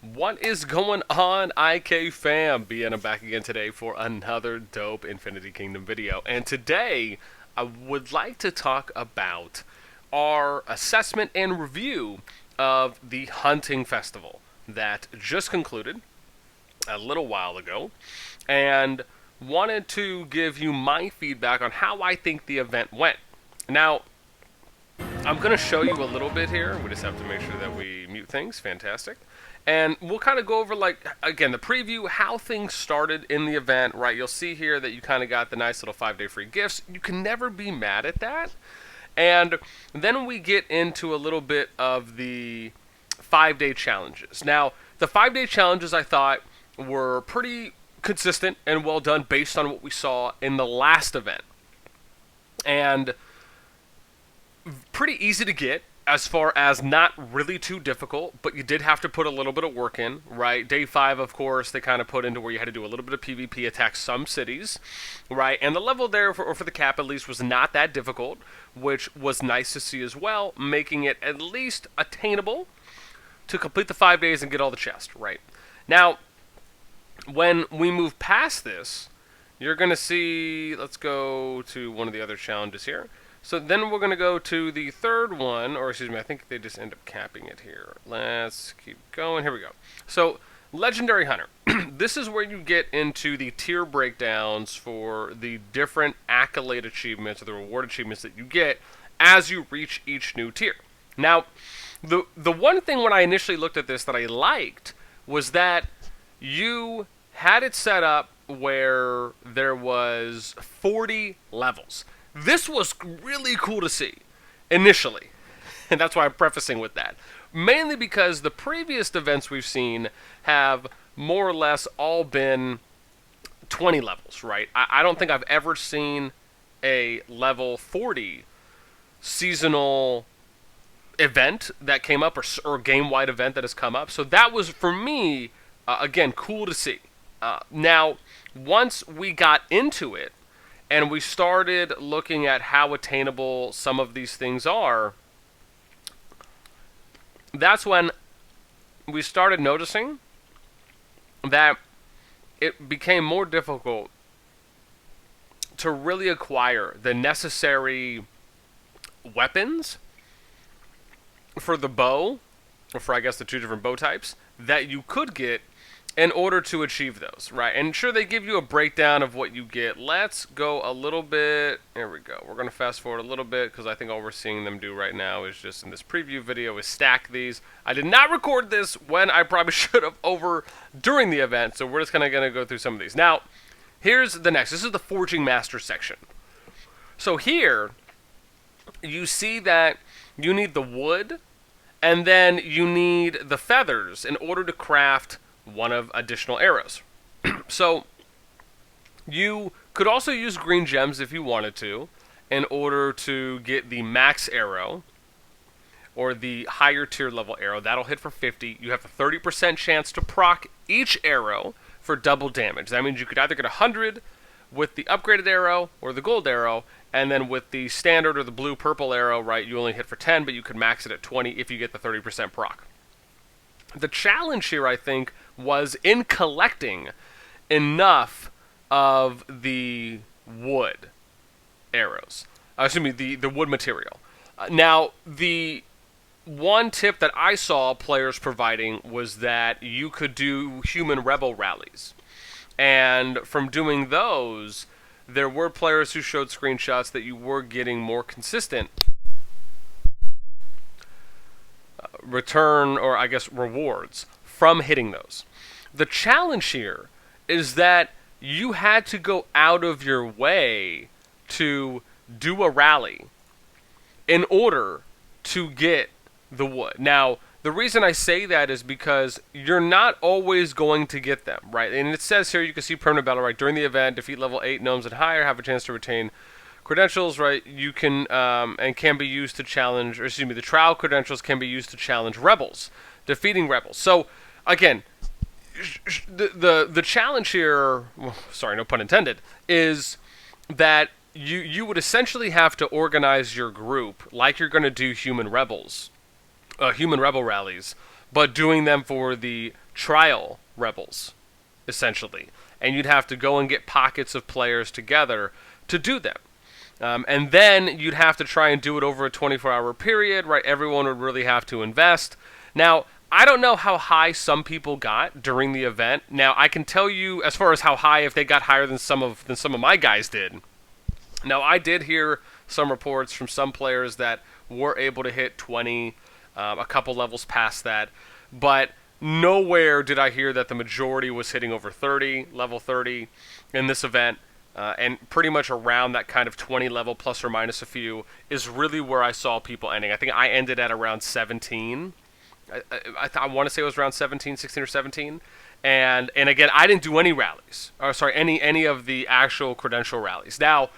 What is going on, IK fam? I'm back again today for another dope Infinity Kingdom video. And today, I would like to talk about our assessment and review of the Hunting Festival that just concluded a little while ago. And wanted to give you my feedback on how I think the event went. Now, I'm going to show you a little bit here. We just have to make sure that we mute things. Fantastic. And we'll kind of go over, like, again, the preview, how things started in the event, right? You'll see here that you kind of got the nice little 5-day free gifts. You can never be mad at that. And then we get into a little bit of the 5-day challenges. Now, the 5-day challenges I thought were pretty consistent and well done based on what we saw in the last event. And pretty easy to get, as far as not really too difficult, but you did have to put a little bit of work in, right? Day 5, of course, they kind of put into where you had to do a little bit of PvP, attack some cities, right? And the level there, for the cap at least, was not that difficult, which was nice to see as well, making it at least attainable to complete the 5 days and get all the chests, right? Now, when we move past this, you're going to see, let's go to one of the other challenges here. So then we're going to go to the third one, or excuse me, I think they just end up capping it here. Let's keep going. Here we go. So, Legendary Hunter. This is where you get into the tier breakdowns for the different accolade achievements or the reward achievements that you get as you reach each new tier. Now, the one thing when I initially looked at this that I liked was that you had it set up where there was 40 levels. This was really cool to see, initially, and that's why I'm prefacing with that. Mainly because the previous events we've seen have more or less all been 20 levels, right? I don't think I've ever seen a level 40 seasonal event that came up, or game-wide event that has come up. So that was, for me, again, cool to see. Now, once we got into it, and we started looking at how attainable some of these things are, that's when we started noticing that it became more difficult to really acquire the necessary weapons for the bow, or for, I guess, the two different bow types, that you could get in order to achieve those, right? And sure, they give you a breakdown of what you get. Let's go a little bit. There we go. We're going to fast forward a little bit because I think all we're seeing them do right now is just in this preview video is stack these. I did not record this when I probably should have during the event, so we're just kind of going to go through some of these. Now, here's the next. This is the Forging Master section. So here, you see that you need the wood, and then you need the feathers in order to craft one of additional arrows. So you could also use green gems if you wanted to in order to get the max arrow or the higher tier level arrow. That'll hit for 50. You have a 30% chance to proc each arrow for double damage. That means you could either get 100 with the upgraded arrow or the gold arrow, and then with the standard or the blue purple arrow, right, you only hit for 10, but you could max it at 20 if you get the 30% proc. The challenge here, I think, was in collecting enough of the wood arrows. Excuse me, the wood material. Now, the one tip that I saw players providing was that you could do human rebel rallies. And from doing those, there were players who showed screenshots that you were getting more consistent return, or I guess rewards, from hitting those. The challenge here is that you had to go out of your way to do a rally in order to get the wood. Now, the reason I say that is because you're not always going to get them, right? And it says here, you can see permanent battle, right? During the event, defeat level 8 gnomes and higher, have a chance to retain credentials, right? You can, and can be used to challenge, or excuse me, the trial credentials can be used to challenge rebels, defeating rebels. So, again, the challenge here, well, sorry, no pun intended, is that you would essentially have to organize your group like you're going to do human rebel rallies, but doing them for the trial rebels, essentially. And you'd have to go and get pockets of players together to do them. And then you'd have to try and do it over a 24-hour period, right? Everyone would really have to invest. Now, I don't know how high some people got during the event. Now, I can tell you as far as how high, if they got higher than some of my guys did. Now, I did hear some reports from some players that were able to hit 20, a couple levels past that, but nowhere did I hear that the majority was hitting over 30, level 30 in this event. And pretty much around that kind of 20 level, plus or minus a few, is really where I saw people ending. I think I ended at around 17. I want to say it was around 17, 16 or 17. And again, I didn't do any rallies. Or sorry, any of the actual credential rallies. Now,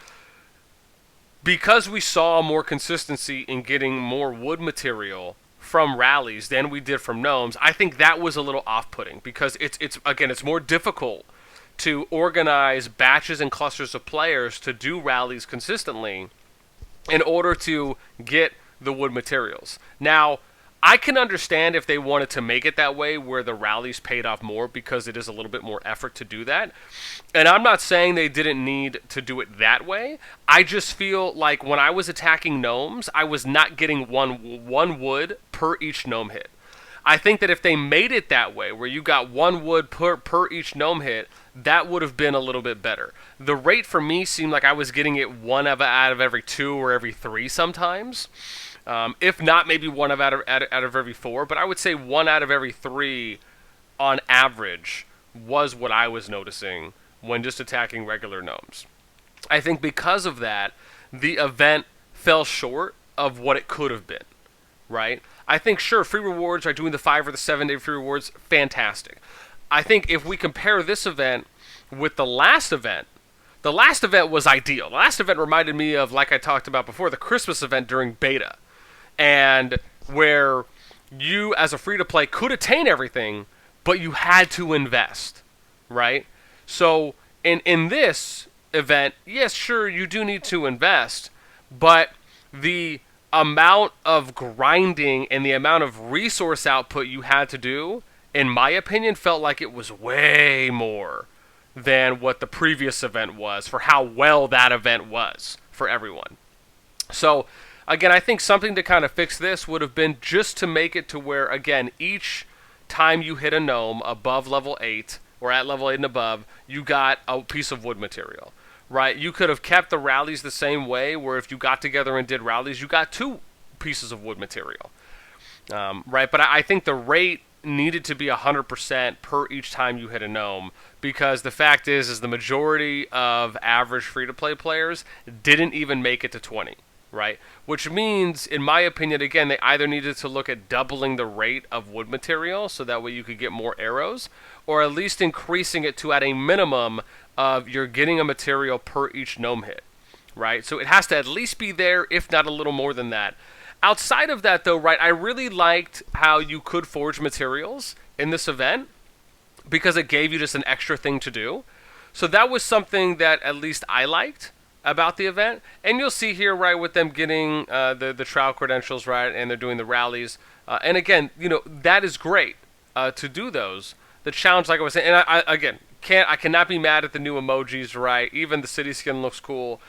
because we saw more consistency in getting more wood material from rallies than we did from gnomes, I think that was a little off-putting, because it's more difficult to organize batches and clusters of players to do rallies consistently in order to get the wood materials. Now, I can understand if they wanted to make it that way, where the rallies paid off more, because it is a little bit more effort to do that. And I'm not saying they didn't need to do it that way. I just feel like when I was attacking gnomes, I was not getting one wood per each gnome hit. I think that if they made it that way, where you got one wood per each gnome hit, that would have been a little bit better. The rate for me seemed like I was getting it one out of every 2 or every 3 sometimes. If not, maybe one out of every 4. But I would say 1 out of every 3 on average was what I was noticing when just attacking regular gnomes. I think because of that, the event fell short of what it could have been, right? I think, sure, free rewards, right, doing the 5 or the 7-day free rewards, fantastic. I think if we compare this event with the last event was ideal. The last event reminded me of, like I talked about before, the Christmas event during beta, and where you, as a free-to-play, could attain everything, but you had to invest, right? So in this event, yes, sure, you do need to invest, but the amount of grinding and the amount of resource output you had to do, in my opinion, felt like it was way more than what the previous event was, for how well that event was for everyone. So, again, I think something to kind of fix this would have been just to make it to where, again, each time you hit a gnome above level 8, or at level 8 and above, you got a piece of wood material, right? You could have kept the rallies the same way, where if you got together and did rallies, you got 2 pieces of wood material, right? But I think the rate needed to be 100% per each time you hit a gnome, because the fact is the majority of average free-to-play players didn't even make it to 20, right? Which means, in my opinion, again, they either needed to look at doubling the rate of wood material so that way you could get more arrows, or at least increasing it to at a minimum of you're getting a material per each gnome hit, right? So it has to at least be there, if not a little more than that. Outside of that, though, right, I really liked how you could forge materials in this event, because it gave you just an extra thing to do. So that was something that at least I liked about the event. And you'll see here, right, with them getting the trial credentials, right, and they're doing the rallies. And again, you know, that is great to do those. The challenge, like I was saying, and I cannot be mad at the new emojis, right? Even the city skin looks cool.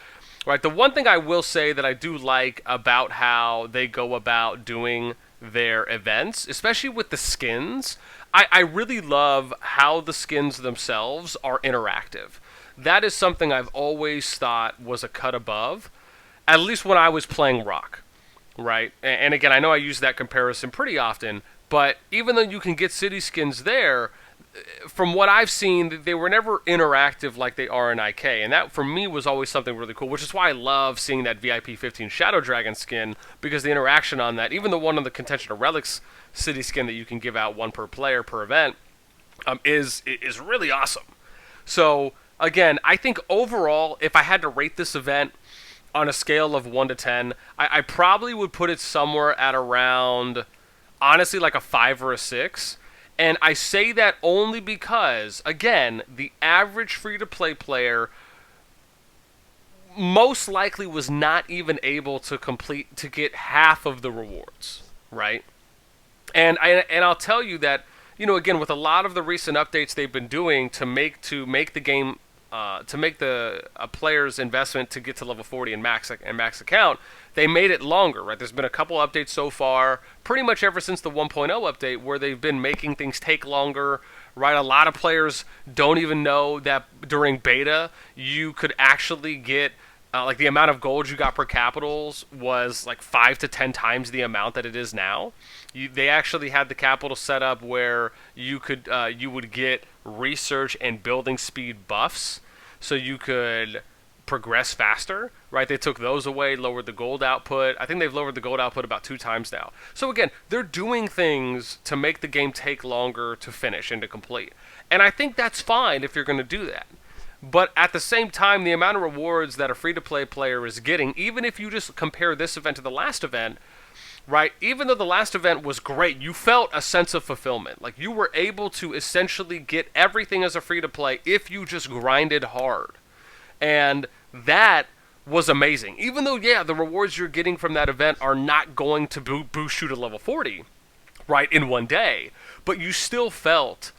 Right, the one thing I will say that I do like about how they go about doing their events, especially with the skins, I really love how the skins themselves are interactive. That is something I've always thought was a cut above, at least when I was playing Rock, right? And again, I know I use that comparison pretty often, but even though you can get city skins there, from what I've seen, they were never interactive like they are in IK, and that for me was always something really cool, which is why I love seeing that VIP 15 Shadow Dragon skin, because the interaction on that, even the one on the Contention of Relics city skin that you can give out 1 per player per event, is really awesome. So again, I think overall, if I had to rate this event on a scale of 1 to 10, I probably would put it somewhere at around, honestly, like a 5 or a 6. And I say that only because, again, the average free-to-play player most likely was not even able to get half of the rewards, right? And I'll tell you that again, with a lot of the recent updates they've been doing to make the game to make the player's investment to get to level 40 and max account, they made it longer, right? There's been a couple updates so far, pretty much ever since the 1.0 update, where they've been making things take longer, right? A lot of players don't even know that during beta you could actually get like the amount of gold you got per capitals was like 5 to 10 times the amount that it is now. They actually had the capital set up where you would get research and building speed buffs, so you could progress faster, right? They took those away, lowered the gold output. I think they've lowered the gold output about 2 times now. So again, they're doing things to make the game take longer to finish and to complete. And I think that's fine if you're going to do that. But at the same time, the amount of rewards that a free-to-play player is getting, even if you just compare this event to the last event, right, even though the last event was great, you felt a sense of fulfillment. Like, you were able to essentially get everything as a free-to-play if you just grinded hard. And that was amazing. Even though, yeah, the rewards you're getting from that event are not going to boost you to level 40, right, in one day, but you still felt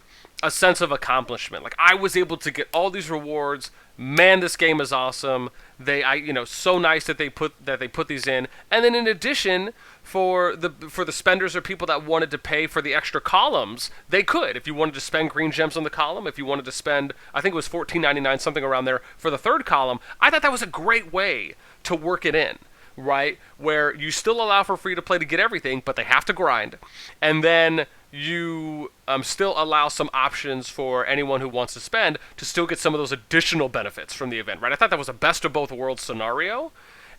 a sense of accomplishment. Like, I was able to get all these rewards. Man, this game is awesome. So nice that they put these in. And then in addition, for the spenders or people that wanted to pay for the extra columns, they could. If you wanted to spend green gems on the column, if you wanted to spend, I think it was $14.99, something around there, for the third column, I thought that was a great way to work it in, right? Where you still allow for free to play to get everything, but they have to grind. And then you still allow some options for anyone who wants to spend to still get some of those additional benefits from the event, right? I thought that was a best of both worlds scenario.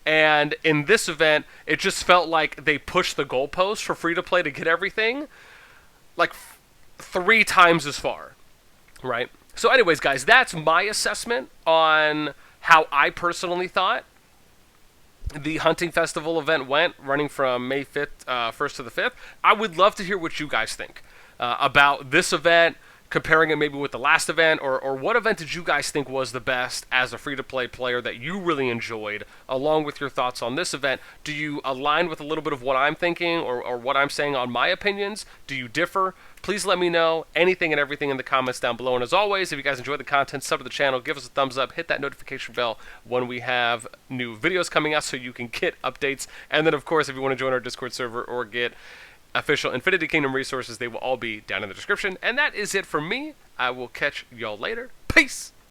And in this event, it just felt like they pushed the goalpost for free-to-play to get everything like 3 times as far, right? So anyways, guys, that's my assessment on how I personally thought the Hunting Festival event went, running from May 5th, 1st to the 5th. I would love to hear what you guys think about this event, comparing it maybe with the last event, or what event did you guys think was the best as a free-to-play player that you really enjoyed, along with your thoughts on this event. Do you align with a little bit of what I'm thinking or what I'm saying on my opinions? Do you differ? Please let me know anything and everything in the comments down below. And as always, if you guys enjoy the content, sub to the channel, give us a thumbs up, hit that notification bell when we have new videos coming out so you can get updates. And then, of course, if you want to join our Discord server or get official Infinity Kingdom resources, they will all be down in the description. And that is it for me. I will catch y'all later. Peace!